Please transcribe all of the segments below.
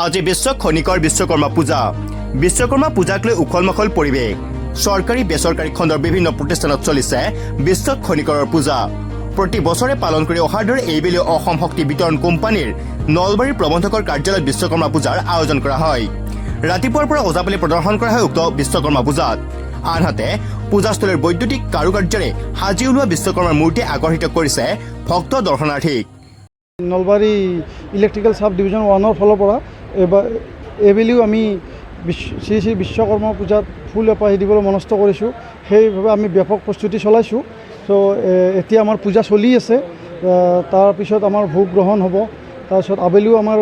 আজি বিশ্ব খনিকৰ বিশ্বকৰ্মা পূজা। বিশ্বকৰ্মা পূজাক লৈ উখল-মাখল পৰিৱেশ। চৰকাৰী বেচৰকাৰী খণ্ডৰ বিভিন্ন প্ৰতিষ্ঠানত চলিছে বিশ্ব খনিকৰৰ পূজা। প্ৰতি বছৰে পালন কৰি অহাৰ দৰে এইবেলি অসম শক্তি বিতৰণ কোম্পানীৰ নলবাৰীৰ প্ৰবন্ধকৰ কাৰ্যালয়ত বিশ্বকৰ্মা পূজাৰ আয়োজন কৰা হয়। ৰাতিপুৱাৰ পৰা ওজাপালি প্ৰদৰ্শন কৰা হয় উক্ত বিশ্বকৰ্মা পূজাত। আনহাতে পূজাস্থলীৰ বৈদ্যুতিক কাৰুকাৰ্যৰে সাজি ওলোৱা বিশ্বকৰ্মাৰ মূৰ্তি আকৰ্ষিত কৰিছে ভক্ত দৰ্শনাৰ্থীক। নলবাৰী ইলেক্ট্ৰিকেল সাব ডিভিজন 1ৰ ফালৰ পৰা এইবেলিও আমি শ্ৰী শ্ৰী বিশ্বকৰ্মা পূজাত ফুল এপাহি দিবলৈ মনস্থ কৰিছোঁ। সেইভাৱে আমি ব্যাপক প্ৰস্তুতি চলাইছোঁ। চ' এতিয়া আমাৰ পূজা চলি আছে। তাৰপিছত আমাৰ ভোগ গ্ৰহণ হ'ব। তাৰপিছত আবেলিও আমাৰ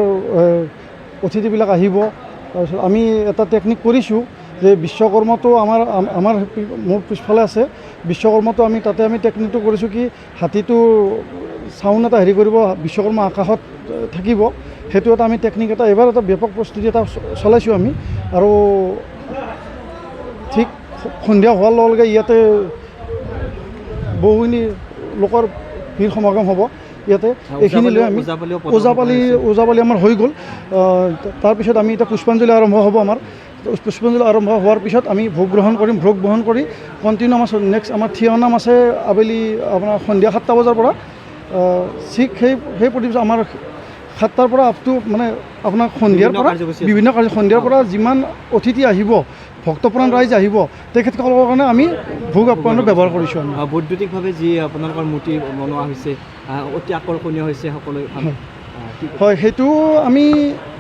অতিথিবিলাক আহিব। তাৰপিছত আমি এটা টেকনিক কৰিছোঁ যে বিশ্বকৰ্মাটো আমাৰ মোৰ পিছফালে আছে। বিশ্বকৰ্মাটো তাতে আমি টেকনিকটো কৰিছোঁ কি হাতীটো চাউণ্ড এটা হেৰি কৰিব, বিশ্বকৰ্মা আকাশত থাকিব। সেইটো এটা আমি টেকনিক এইবাৰ এটা ব্যাপক প্ৰস্তুতি এটা চলাইছোঁ আমি। আৰু ঠিক সন্ধিয়া হোৱাৰ লগে লগে ইয়াতে বহুখিনি লোকৰ ভিৰ সমাগম হ'ব। ইয়াতে এইখিনি লৈ আমি ওজাপালি আমাৰ হৈ গ'ল। তাৰপিছত আমি এতিয়া পুষ্পাঞ্জলি আৰম্ভ হ'ব। আমাৰ পুষ্পাঞ্জলি আৰম্ভ হোৱাৰ পিছত আমি ভোগ গ্ৰহণ কৰিম। ভোগ গ্ৰহণ কৰি কণ্টিনিউ আমাৰ নেক্সট আমাৰ থিয়নাম আছে আবেলি আপোনাৰ সন্ধিয়া 7টা বজাৰ পৰা। ঠিক সেই প্ৰতিযোগিতা আমাৰ 7টাৰ পৰা আপটো মানে আপোনাৰ সন্ধিয়াৰ পৰা বিভিন্ন সন্ধিয়াৰ পৰা যিমান অতিথি আহিব, ভক্তপ্ৰাণ ৰাইজ আহিব, তেখেতসকলৰ কাৰণে আমি ভোগ আপ্যায়নৰ ব্যৱহাৰ কৰিছোঁ। আমি বৈদ্যুতিকভাৱে যি আপোনালোকৰ মূৰ্তি বনোৱা হৈছে অতি আকৰ্ষণীয় হৈছে সকলোৱে। হয়, সেইটো আমি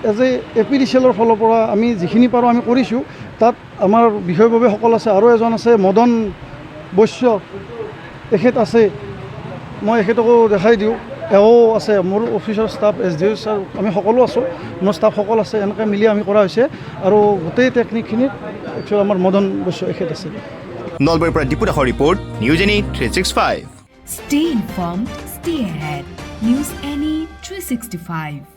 এজ APDCL ফালৰ পৰা আমি যিখিনি পাৰোঁ আমি কৰিছোঁ। তাত আমাৰ বিষয়ববীয়াসকল আছে, আৰু এজন আছে মদন বৈশ্য, তেখেত আছে। মই এখেতকো দেখাই দিওঁ। এও আছে, মোৰ অফিচৰ ষ্টাফ SDO ছাৰ, আমি সকলো আছোঁ, মোৰ ষ্টাফসকল আছে। এনেকৈ মিলি আমি কৰা হৈছে। আৰু গোটেই টেকনিকখিনিত একচুৱেলি আমাৰ মদন বৈশ্য এখেত আছে। নলবাৰীৰ পৰা দীপু দাসৰ report, news any 365। Stay informed, stay ahead. News Any 365.